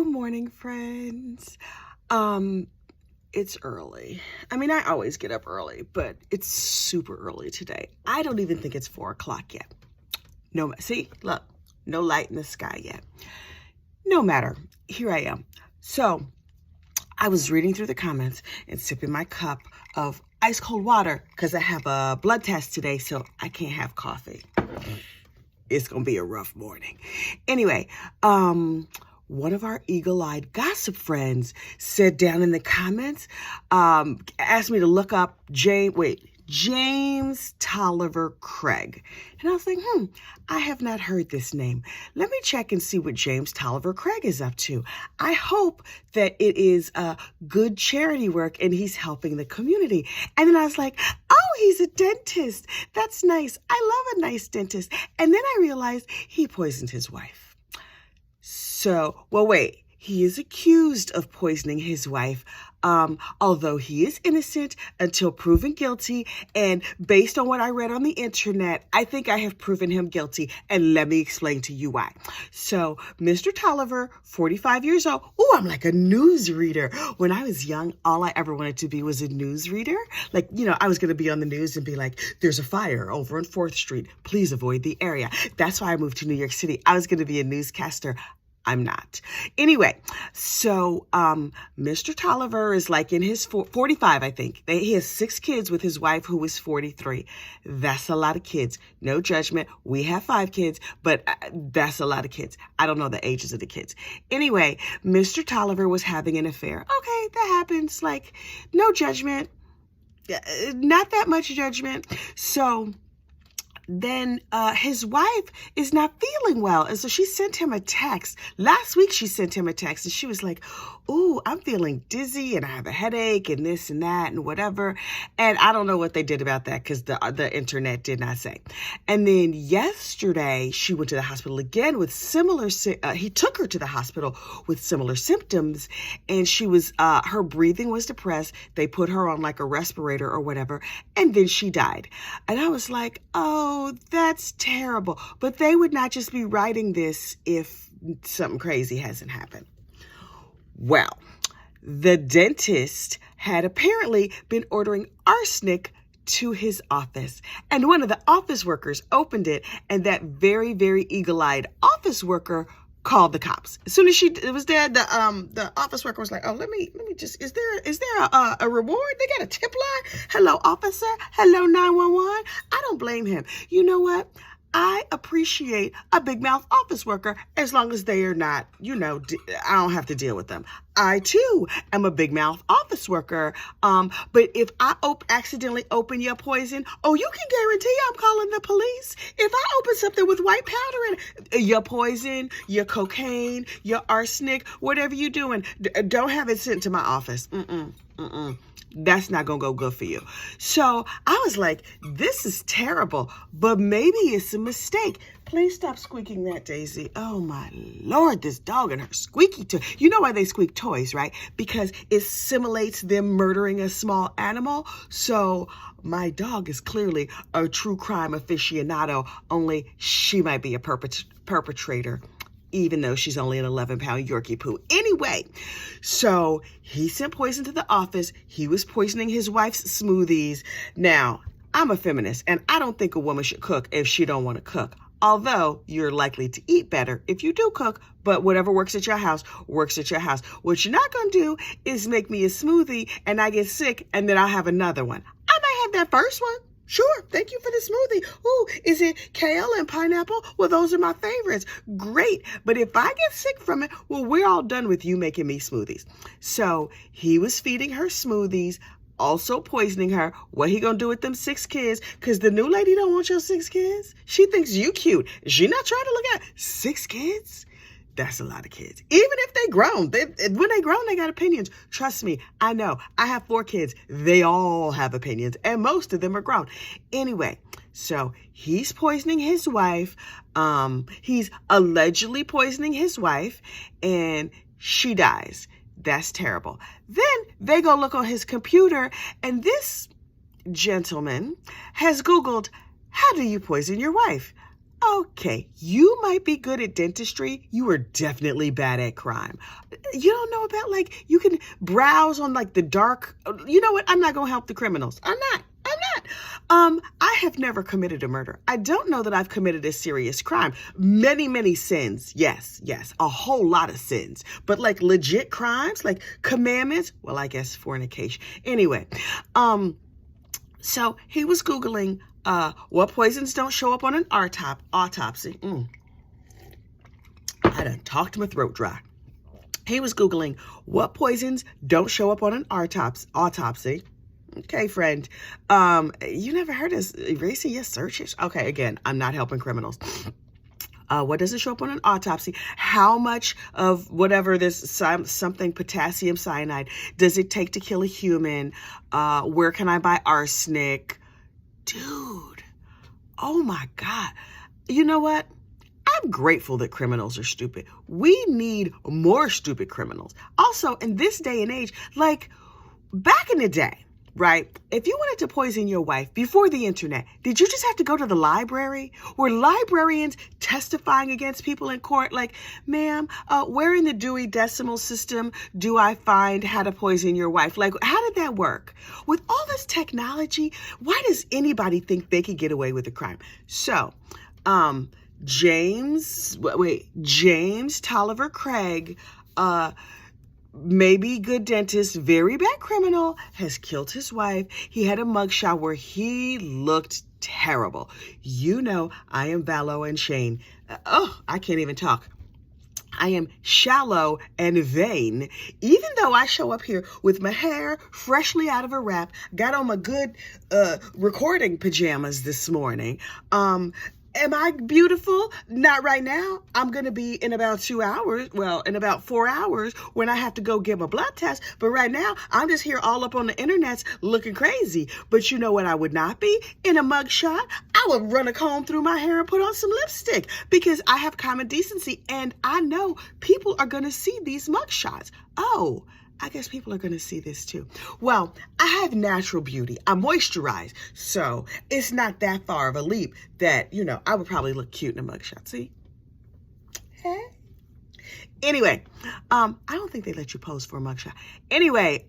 Good morning, friends. It's early. I mean, I always get up early, but it's super early today. I don't even think it's 4 o'clock yet. No, see, look, no light in the sky yet. No matter, here I am. So I was reading through the comments and sipping my cup of ice cold water because I have a blood test today, so I can't have coffee. It's going to be a rough morning. Anyway, one of our eagle-eyed gossip friends said down in the comments, asked me to look up James Toliver Craig. And I was like, I have not heard this name. Let me check and see what James Toliver Craig is up to. I hope that it is good charity work and he's helping the community. And then I was like, oh, he's a dentist. That's nice. I love a nice dentist. And then I realized he poisoned his wife. So, well, wait, he is accused of poisoning his wife, although he is innocent until proven guilty. And based on what I read on the internet, I think I have proven him guilty. And let me explain to you why. So, Mr. Toliver, 45 years old. Oh, I'm like a newsreader. When I was young, all I ever wanted to be was a newsreader. Like, I was going to be on the news and be like, there's a fire over on 4th Street. Please avoid the area. That's why I moved to New York City. I was going to be a newscaster. I'm not. Anyway, so Mr. Toliver is like in his 45, I think. He has 6 kids with his wife who is 43. That's a lot of kids. No judgment. We have 5 kids, but that's a lot of kids. I don't know the ages of the kids. Anyway, Mr. Toliver was having an affair. Okay, that happens. Like, no judgment. Not that much judgment. So then his wife is not feeling well. And so she sent him a text. Last week she sent him a text and she was like, ooh, I'm feeling dizzy and I have a headache and this and that and whatever. And I don't know what they did about that because the internet did not say. And then yesterday she went to the hospital again with he took her to the hospital with similar symptoms. And she was, her breathing was depressed. They put her on like a respirator or whatever. And then she died. And I was like, oh, that's terrible. But they would not just be writing this if something crazy hasn't happened. Well, the dentist had apparently been ordering arsenic to his office. And one of the office workers opened it, and that very, very eagle-eyed office worker called the cops. As soon as it was there, the office worker was like, oh, let me just, is there a reward? They got a tip line? Hello, officer. Hello, 911. I don't blame him. You know what? I appreciate a big mouth office worker as long as they are not, I don't have to deal with them. I too am a big mouth office worker. But if I accidentally open your poison, you can guarantee I'm calling the police. If I open something with white powder in your poison, your cocaine, your arsenic, whatever you're doing, don't have it sent to my office. That's not going to go good for you. So I was like, this is terrible, but maybe it's a mistake. Please stop squeaking that, Daisy. Oh my Lord, this dog and her squeaky toy. You know why they squeak toys, right? Because it simulates them murdering a small animal. So my dog is clearly a true crime aficionado, only she might be a perpetrator, even though she's only an 11-pound Yorkie poo. Anyway, so he sent poison to the office. He was poisoning his wife's smoothies. Now, I'm a feminist, and I don't think a woman should cook if she don't want to cook. Although you're likely to eat better if you do cook, but whatever works at your house, works at your house. What you're not going to do is make me a smoothie and I get sick and then I'll have another one. I might have that first one. Sure, thank you for the smoothie. Ooh, is it kale and pineapple? Well, those are my favorites. Great. But if I get sick from it, well, we're all done with you making me smoothies. So he was feeding her smoothies, also poisoning her. What he gonna do with them 6 kids? Because the new lady don't want your 6 kids. She thinks you cute. She not trying to look at 6 kids. That's a lot of kids. Even if they grown, when they grown, they got opinions. Trust me, I know. I have 4 kids. They all have opinions, and most of them are grown. Anyway, so he's poisoning his wife. He's allegedly poisoning his wife, and she dies. That's terrible. Then they go look on his computer, and this gentleman has Googled, how do you poison your wife? Okay, you might be good at dentistry. You are definitely bad at crime. You don't know about, like, you can browse on, like, the dark. You know what? I'm not going to help the criminals. I'm not. I have never committed a murder. I don't know that I've committed a serious crime. Many, many sins. Yes. A whole lot of sins. But, like, legit crimes, like commandments, well, I guess fornication. Anyway, so he was Googling what poisons don't show up on an autopsy. I done talked my throat dry. He was Googling what poisons don't show up on an autopsy. Okay, friend. You never heard of erasing your searches? Okay, again, I'm not helping criminals. What does it show up on an autopsy? How much of whatever this something potassium cyanide does it take to kill a human? Where can I buy arsenic? Dude, oh my God. You know what? I'm grateful that criminals are stupid. We need more stupid criminals. Also, in this day and age, like back in the day, right? If you wanted to poison your wife before the internet, did you just have to go to the library? Were librarians testifying against people in court? Like, ma'am, where in the Dewey Decimal System do I find how to poison your wife? Like, how did that work? With all this technology, why does anybody think they could get away with a crime? So, James Toliver Craig, maybe good dentist, very bad criminal, has killed his wife. He had a mugshot where he looked terrible. You know, I am Valo and Shane. I can't even talk. I am shallow and vain. Even though I show up here with my hair freshly out of a wrap, got on my good recording pajamas this morning. Am I beautiful? Not right now. I'm going to be in about 2 hours. Well, in about 4 hours when I have to go get my blood test. But right now, I'm just here all up on the internets looking crazy. But you know what I would not be? In a mugshot. I would run a comb through my hair and put on some lipstick because I have common decency and I know people are going to see these mugshots. Oh, I guess people are going to see this too. Well, I have natural beauty. I'm moisturized. So it's not that far of a leap that, you know, I would probably look cute in a mugshot. See? Hey. Anyway, I don't think they let you pose for a mugshot. Anyway,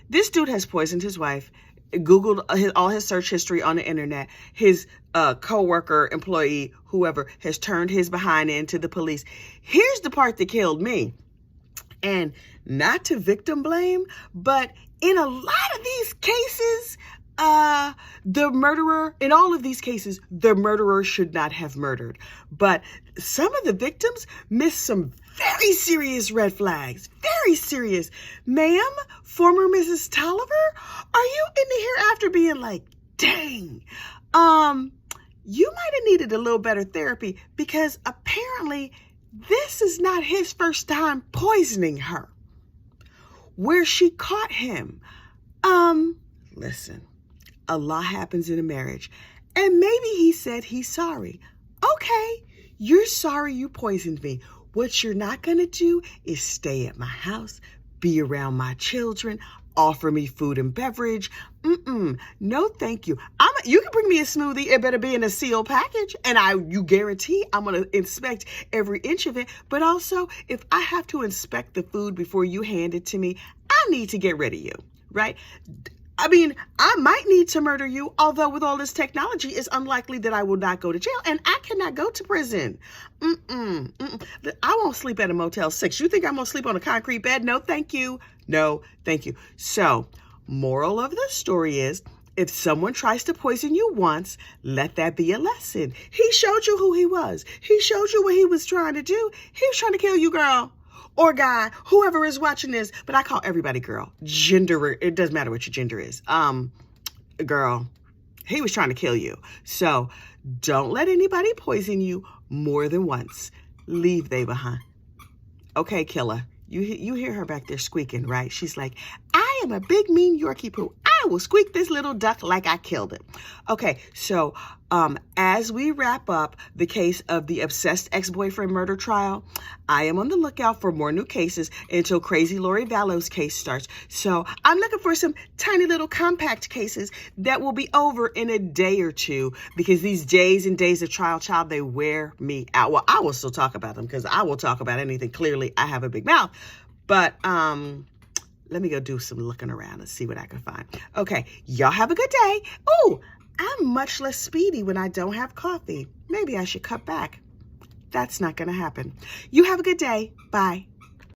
this dude has poisoned his wife, Googled all his search history on the internet. His co-worker, employee, whoever, has turned his behind into the police. Here's the part that killed me. And not to victim blame, but in a lot of these cases, the murderer, in all of these cases, the murderer should not have murdered. But some of the victims missed some very serious red flags. Very serious. Ma'am, former Mrs. Toliver, are you in here after being like, dang, you might have needed a little better therapy because apparently this is not his first time poisoning her. Where she caught him. Listen, a lot happens in a marriage. And maybe he said he's sorry. Okay, you're sorry you poisoned me. What you're not going to do is stay at my house, be around my children, offer me food and beverage. No, thank you. You can bring me a smoothie. It better be in a sealed package. And you guarantee I'm going to inspect every inch of it. But also, if I have to inspect the food before you hand it to me, I need to get rid of you, right? I mean, I might need to murder you, although with all this technology, it's unlikely that I will not go to jail, and I cannot go to prison. I won't sleep at a Motel 6. You think I'm going to sleep on a concrete bed? No, thank you. No, thank you. So, moral of the story is, if someone tries to poison you once, let that be a lesson. He showed you who he was. He showed you what he was trying to do. He was trying to kill you, girl. Or guy, whoever is watching this, but I call everybody girl. Gender, it doesn't matter what your gender is. Girl, he was trying to kill you. So don't let anybody poison you more than once. Leave they behind. Okay, killer. You hear her back there squeaking, right? She's like, I am a big mean Yorkie poo. I I will squeak this little duck like I killed it. Okay, so as we wrap up the case of the obsessed ex-boyfriend murder trial, I am on the lookout for more new cases until Crazy Lori Vallow's case starts. So I'm looking for some tiny little compact cases that will be over in a day or two, because these days and days of trial, child, they wear me out. Well, I will still talk about them because I will talk about anything. Clearly, I have a big mouth. But let me go do some looking around and see what I can find. Okay, y'all have a good day. Oh, I'm much less speedy when I don't have coffee. Maybe I should cut back. That's not going to happen. You have a good day. Bye.